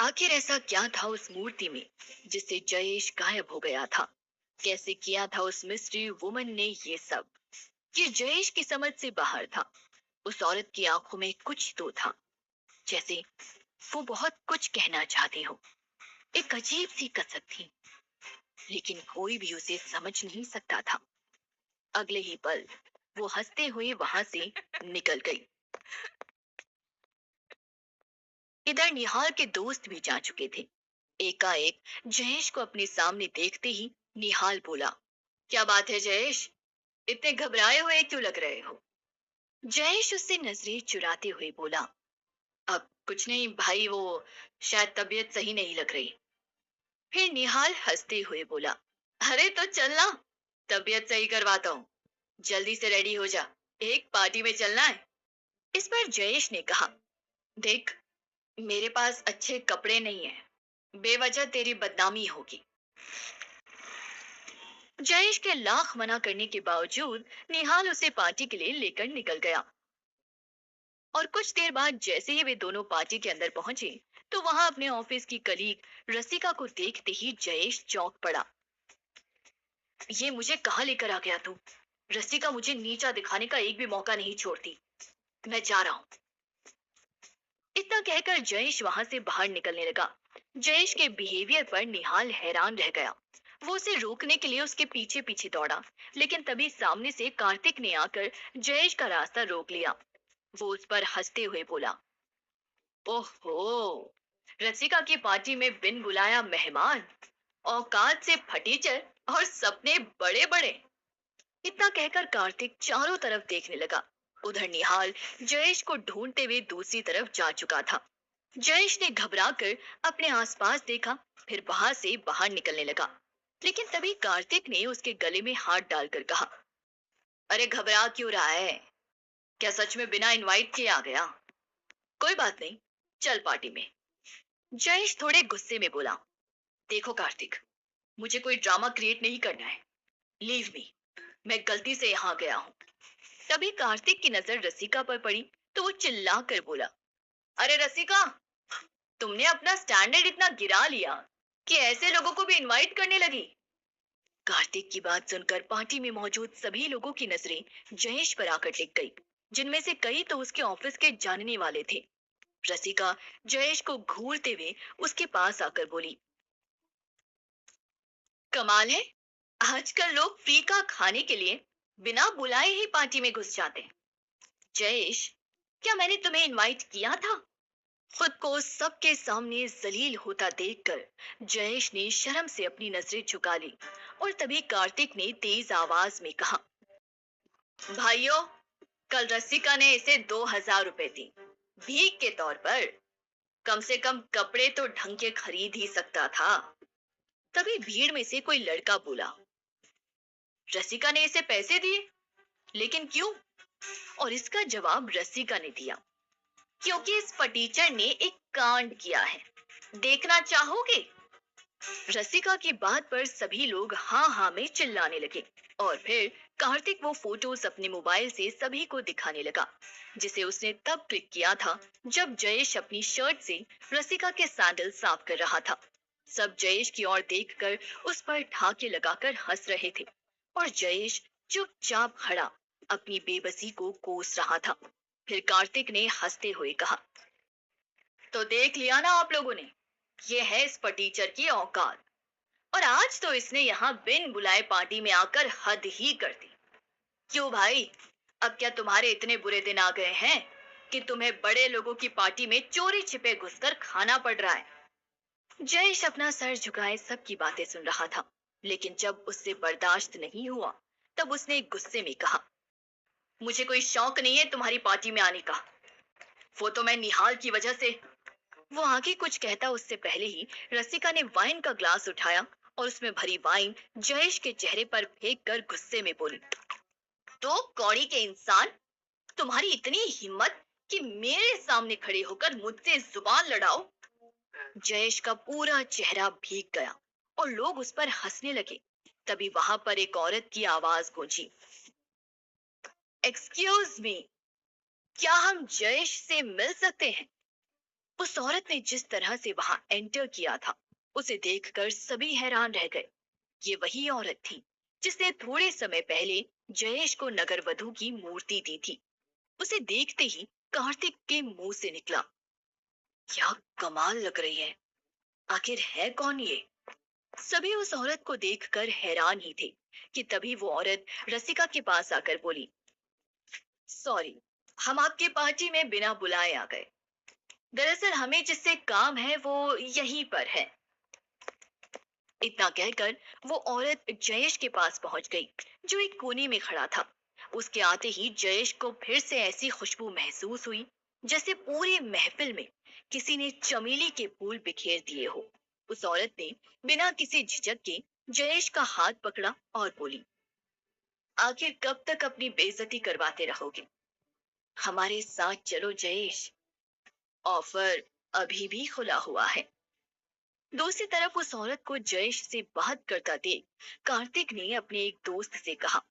आखिर ऐसा क्या था उस मूर्ति में जिससे जयेश गायब हो गया था? कैसे किया था उस मिस्ट्री वुमन ने ये सब? ये जयेश की समझ से बाहर था। उस औरत की आंखों में कुछ तो था, जैसे वो बहुत कुछ कहना चाहती हो। एक अजीब सी कसक थी, लेकिन कोई भी उसे समझ नहीं सकता था। अगले ही पल वो हंसते हुए वहां से निकल गई। इधर निहाल के दोस्त भी जा चुके थे। एकाएक जयेश को अपने सामने देखते ही निहाल बोला, क्या बात है जयेश, इतने घबराए हुए क्यों लग रहे हो? जयेश उससे नजरें चुराते हुए बोला, अब कुछ नहीं भाई, वो शायद तबीयत सही नहीं लग रही। फिर निहाल हंसते हुए बोला, अरे तो चलना, तबीयत सही करवाता हूँ। जल्दी से रेडी हो जा, एक पार्टी में चलना है। इस पर जयेश ने कहा, देख, मेरे पास अच्छे कपड़े नहीं है, बेवजह तेरी बदनामी होगी। जयेश के लाख मना करने के बावजूद निहाल उसे पार्टी के लिए लेकर निकल गया। और कुछ देर बाद जैसे ही वे दोनों पार्टी के अंदर पहुंचे, तो वहां अपने ऑफिस की कलीग रसिका को देखते ही जयेश चौंक पड़ा। ये मुझे कहाँ लेकर आ गया तू? रसिका मुझे नीचा दिखाने का एक भी मौका नहीं छोड़ती। मैं जा रहा हूँ। इतना कहकर जयेश वहां से बाहर निकलने लगा। जयेश के बिहेवियर पर निहाल हैरान रह गया। वो उसे रोकने के लिए उसके पीछे पीछे दौड़ा, लेकिन तभी सामने से कार्तिक ने आकर जयेश का रास्ता रोक लिया। वो उस पर हंसते हुए बोला, ओहो, रसिका की पार्टी में बिन बुलाया मेहमान, औकात से फटीचर और सपने बड़े बड़े। इतना कहकर कार्तिक चारों तरफ देखने लगा। उधर निहाल जयेश को ढूंढते हुए दूसरी तरफ जा चुका था। जयेश ने घबराकर अपने आसपास देखा, फिर वहां से बाहर निकलने लगा। लेकिन तभी कार्तिक ने उसके गले में हाथ डालकर कहा, अरे घबरा क्यों रहा है? क्या सच में बिना इनवाइट किए आ गया? कोई बात नहीं, चल पार्टी में। जयेश थोड़े गुस्से में बोला, देखो कार्तिक, मुझे कोई ड्रामा क्रिएट नहीं करना है, लीव मी, मैं गलती से यहाँ गया हूँ। तभी कार्तिक की नजर रसिका पर पड़ी, तो वो चिल्ला कर बोला, अरे रसिका, तुमने अपना स्टैंडर्ड इतना गिरा लिया कि ऐसे लोगों को भी इनवाइट करने लगी। कार्तिक की बात सुनकर पार्टी में मौजूद सभी लोगों की नजरें जयेश पर आकर टिक गई, जिनमें से कई तो उसके ऑफिस के जानने वाले थे। रसिका जयेश को घूरते हुए उसके पास आकर बोली, कमाल है, आजकल लोग फ्री का खाने के लिए बिना बुलाए ही पार्टी में घुस जाते हैं। जयेश, क्या मैंने तुम्हें इनवाइट किया था? खुद को सबके सामने जलील होता देखकर जयेश ने शर्म से अपनी नजरें झुका ली। और तभी कार्तिक ने तेज आवाज में कहा, भाइयों, कल रसिका ने इसे 2,000 रुपए दी, भीख के तौर पर। कम से कम कपड़े तो ढंग के खरीद ही सकता था। तभी भीड़ में से कोई लड़का बोला, रसिका ने इसे पैसे दिए, लेकिन क्यों? और इसका जवाब रसिका ने दिया, क्योंकि इस फटीचर ने एक कांड किया है, देखना चाहोगे? रसिका की बात पर सभी लोग हाँ हाँ में चिल्लाने लगे। और फिर कार्तिक वो फोटोज अपने मोबाइल से सभी को दिखाने लगा, जिसे उसने तब क्लिक किया था जब जयेश अपनी शर्ट से रसिका के सैंडल साफ कर रहा था। सब जयेश की ओर देखकर उस पर ठाके लगाकर हंस रहे थे, और जयेश चुपचाप खड़ा अपनी बेबसी को कोस रहा था। फिर कार्तिक ने हंसते हुए कहा, तो देख लिया ना आप लोगों ने, ये है इस टीचर की औकात। और आज तो इसने यहाँ बिन बुलाए पार्टी में आकर हद ही कर दी। क्यों भाई, अब क्या तुम्हारे इतने बुरे दिन आ गए हैं कि तुम्हें बड़े लोगों की पार्टी में चोरी छिपे घुसकर खाना पड़ रहा है? जयेश अपना सर झुकाए सबकी बातें सुन रहा था, लेकिन जब उससे बर्दाश्त नहीं हुआ, तब उसने गुस्से में कहा, मुझे कोई शौक नहीं है तुम्हारी पार्टी में आने का, वो तो मैं निहाल की वजह से। वो आगे कुछ कहता उससे पहले ही रसिका ने वाइन का ग्लास उठाया और उसमें भरी वाइन जयेश के चेहरे पर फेंक कर गुस्से में बोली, तो कौड़ी के इंसान, तुम्हारी इतनी हिम्मत कि मेरे सामने खड़े होकर मुझसे जुबान लड़ाओ? जयेश का पूरा चेहरा भीग गया और लोग उस पर हंसने लगे। तभी वहां पर एक औरत की आवाज गूंजी, एक्सक्यूज मी, क्या हम जयेश से मिल सकते हैं? उस औरत ने जिस तरह से वहां एंटर किया था, उसे देखकर सभी हैरान रह गए। ये वही औरत थी जिसने थोड़े समय पहले जयेश को नगर वधु की मूर्ति दी थी। उसे देखते ही कार्तिक के मुंह से निकला, क्या कमाल लग रही है, आखिर है कौन ये? सभी उस औरत को देखकर हैरान ही थे कि तभी वो औरत रसिका के पास आकर बोली, सॉरी, हम आपकी पार्टी में बिना बुलाए आ गए। दरअसल हमें जिससे काम है वो यहीं पर है। इतना कहकर वो औरत जयेश के पास पहुंच गई, जो एक कोने में खड़ा था। उसके आते ही जयेश को फिर से ऐसी खुशबू महसूस हुई जैसे पूरी महफिल में किसी ने चमेली के फूल बिखेर दिए हो। उस औरत ने बिना किसी झिझक के जयेश का हाथ पकड़ा और बोली, आखिर कब तक अपनी बेइज्जती करवाते रहोगे? हमारे साथ चलो जयेश, ऑफर अभी भी खुला हुआ है। दूसरी तरफ उस औरत को जयेश से बात करता देख कार्तिक ने अपने एक दोस्त से कहा,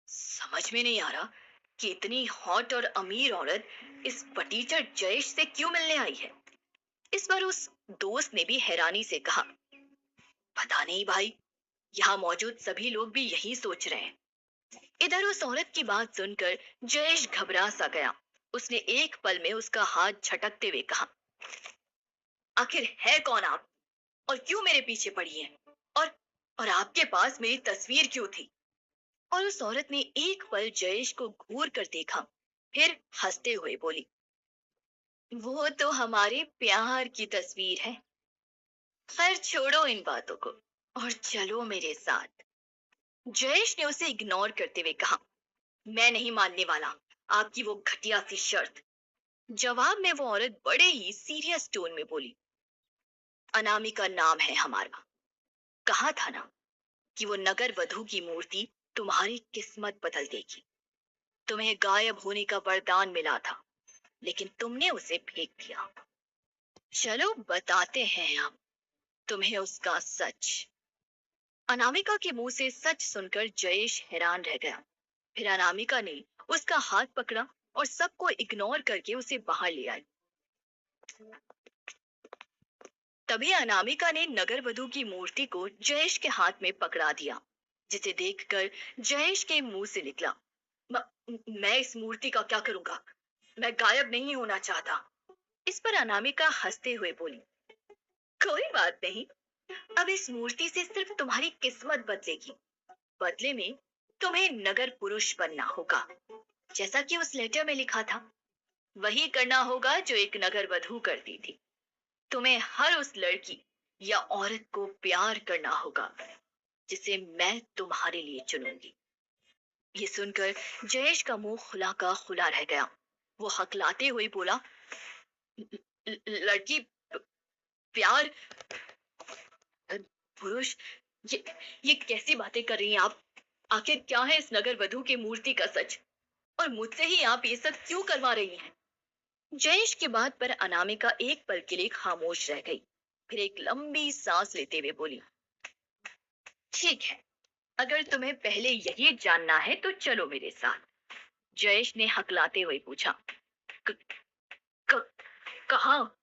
समझ में नहीं आ रहा कि इतनी हॉट और अमीर औरत इस फटीचर जयेश से क्यों मिलने आई है। इस पर उस दोस्त ने भी हैरानी से कहा, पता नहीं भाई, यहाँ मौजूद सभी लोग भी यही सोच रहे हैं। इधर उस औरत की बात सुनकर जयेश घबरा सा गया। उसने एक पल में उसका हाथ झटकते हुए कहा, आखिर है कौन आप और क्यों मेरे पीछे पड़ी हैं? और और आपके पास मेरी तस्वीर क्यों थी? और उस औरत ने एक पल जयेश को घूर कर देखा, फिर हंसते हुए बोली, वो तो हमारे प्यार की तस्वीर है। खैर छोड़ो इन बातों को और चलो मेरे साथ। जयेश ने उसे इग्नोर करते हुए कहा, मैं नहीं मानने वाला आपकी वो घटिया सी शर्त। जवाब में वो औरत बड़े ही सीरियस टोन में बोली, अनामिका नाम है हमारा। कहा था ना कि वो नगर वधु की मूर्ति तुम्हारी किस्मत बदल देगी। तुम्हें गायब होने का वरदान मिला था, लेकिन तुमने उसे फेंक दिया। चलो बताते हैं हम तुम्हें उसका सच। अनामिका के मुंह से सच सुनकर जयेश हैरान रह गया। फिर अनामिका ने उसका हाथ पकड़ा और सबको इग्नोर करके उसे बाहर ले आई। तभी अनामिका ने नगर वधु की मूर्ति को जयेश के हाथ में पकड़ा दिया, जिसे देखकर जयेश के मुंह से निकला, मैं इस मूर्ति का क्या करूंगा? मैं गायब नहीं होना चाहता। इस पर अनामिका हंसते हुए बोली, कोई बात नहीं, अब इस मूर्ति से सिर्फ तुम्हारी किस्मत बदलेगी। बदले में तुम्हें नगर पुरुष बनना होगा, जैसा कि उस लेटर में लिखा था। वही करना होगा जो एक नगर वधू करती थी। तुम्हें हर उस लड़की या औरत को प्यार करना होगा जिसे मैं तुम्हारे लिए चुनूंगी। ये सुनकर जयेश का मुंह खुला का खुला रह गया। वो हकलाते हुए बोला, लड़की, प्यार, पुरुष, ये ये कैसी बातें कर रही हैं आप? आखिर क्या है इस नगर वधु की मूर्ति का सच? और मुझसे ही आप ये सब क्यों करवा रही हैं? जयेश की बात पर अनामिका एक पल के लिए खामोश रह गई, फिर एक लंबी सांस लेते हुए बोली, ठीक है, अगर तुम्हें पहले यही जानना है तो चलो मेरे साथ। जयेश ने हकलाते हुए पूछा, "क- क- कहाँ?"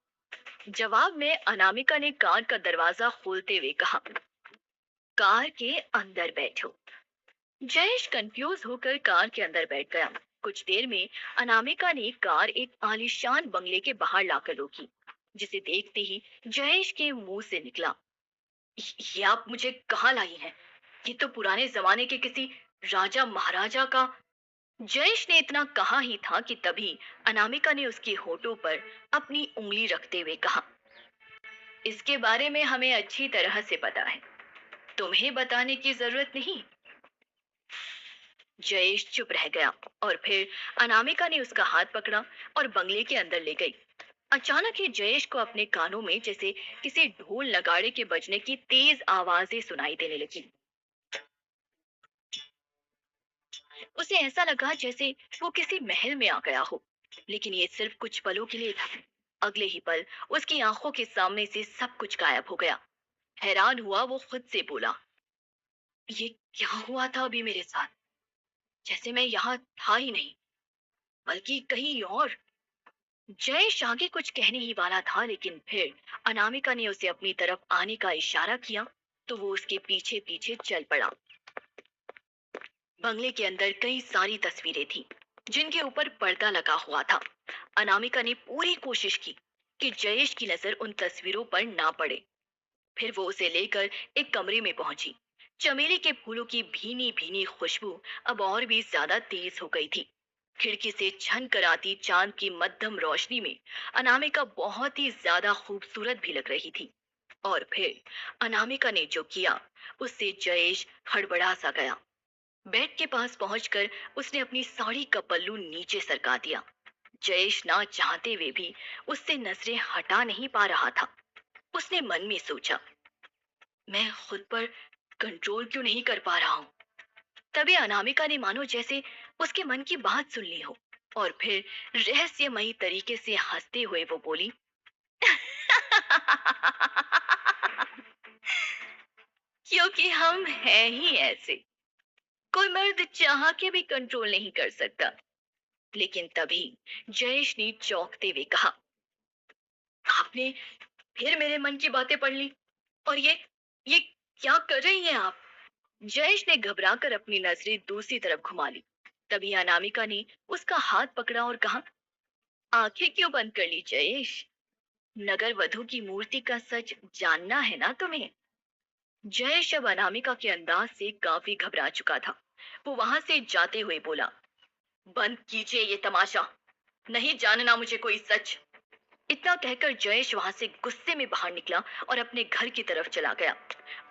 जवाब में अनामिका ने कार का दरवाजा खोलते हुए कहा, कार के अंदर बैठो। जयेश कंफ्यूज होकर कार के अंदर बैठ गया। कुछ देर में अनामिका ने कार एक आलीशान बंगले के बाहर लाकर रोकी, जिसे देखते ही जयेश के मुंह से निकला, ये आप मुझे कहाँ लाई हैं? ये तो पुराने जमाने के किसी राजा महाराजा का। जयेश ने इतना कहा ही था कि तभी अनामिका ने उसके होठों पर अपनी उंगली रखते हुए कहा, इसके बारे में हमें अच्छी तरह से पता है, तुम्हें बताने की जरूरत नहीं। जयेश चुप रह गया और फिर अनामिका ने उसका हाथ पकड़ा और बंगले के अंदर ले गई। अचानक ही जयेश को अपने कानों में जैसे किसी ढोल नगाड़े के बजने की तेज आवाजें सुनाई देने लगी। उसे ऐसा लगा जैसे वो किसी महल में आ गया हो, लेकिन ये सिर्फ कुछ पलों के लिए था। अगले ही पल उसकी आंखों के सामने से सब कुछ गायब हो गया। हैरान हुआ वो खुद से बोला, ये क्या हुआ था अभी मेरे साथ? जैसे मैं यहाँ था ही नहीं, बल्कि कहीं और। जयेश आगे कुछ कहने ही वाला था, लेकिन फिर अनामिका ने उसे अपनी तरफ आने का इशारा किया, तो वो उसके पीछे पीछे चल पड़ा। बंगले के अंदर कई सारी तस्वीरें थीं, जिनके ऊपर पर्दा लगा हुआ था। अनामिका ने पूरी कोशिश की कि जयेश की नजर उन तस्वीरों पर ना पड़े। फिर वो उसे लेकर एक कमरे में पहुंची। चमेली के फूलों की भीनी भीनी खुशबू अब और भी ज्यादा तेज हो गई थी। खिड़की से छन कर आती चांद की मध्यम रोशनी में अनामिका बहुत ही ज्यादा खूबसूरत भी लग रही थी। और फिर अनामिका ने जो किया, उससे जयेश हड़बड़ा सा गया। बेड के पास पहुंचकर उसने अपनी साड़ी का पल्लू नीचे सरका दिया। जयेश ना चाहते हुए भी उससे नजरें हटा नहीं पा रहा था। उसने मन में सोचा, मैं खुद पर कंट्रोल क्यों नहीं कर पा रहा हूँ। तभी अनामिका ने मानो जैसे उसके मन की बात सुन ली हो, और फिर रहस्यमयी तरीके से हंसते हुए वो बोली, क्योंकि हम हैं ही ऐसे, कोई मर्द चाह के भी कंट्रोल नहीं कर सकता। लेकिन तभी जयेश ने चौंकते हुए कहा, आपने फिर मेरे मन की बातें पढ़ ली, और ये क्या कर रही हैं आप। जयेश ने घबराकर अपनी नजरें दूसरी तरफ घुमा ली। तभी अनामिका ने उसका हाथ पकड़ा और कहा, आंखें क्यों बंद कर ली जयेश, नगर वधु की मूर्ति का सच जानना है ना तुम्हें। जयेश अब अनामिका के अंदाज से काफी घबरा चुका था। वो वहां से जाते हुए बोला, बंद कीजिए ये तमाशा, नहीं जानना मुझे कोई सच। इतना कहकर जयेश वहां से गुस्से में बाहर निकला और अपने घर की तरफ चला गया।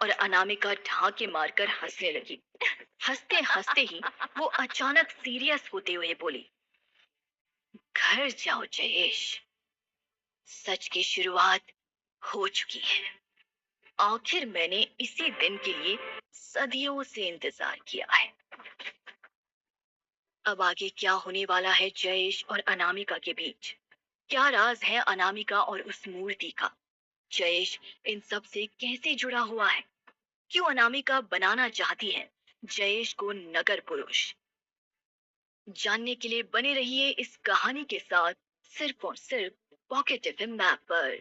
और अनामिका ढाके मारकर हंसने लगी। हंसते हंसते ही वो अचानक सीरियस होते हुए बोली, घर जाओ जयेश, सच की शुरुआत हो चुकी है। आखिर मैंने इसी दिन के लिए सदियों से इंतजार किया है। अब आगे क्या होने वाला है जयेश और अनामिका के बीच, क्या राज है अनामिका और उस मूर्ति का, जयेश इन सब से कैसे जुड़ा हुआ है, क्यों अनामिका बनाना चाहती है जयेश को नगर पुरुष। जानने के लिए बने रहिए इस कहानी के साथ, सिर्फ और सिर्फ पॉकेट एफएम मैप पर।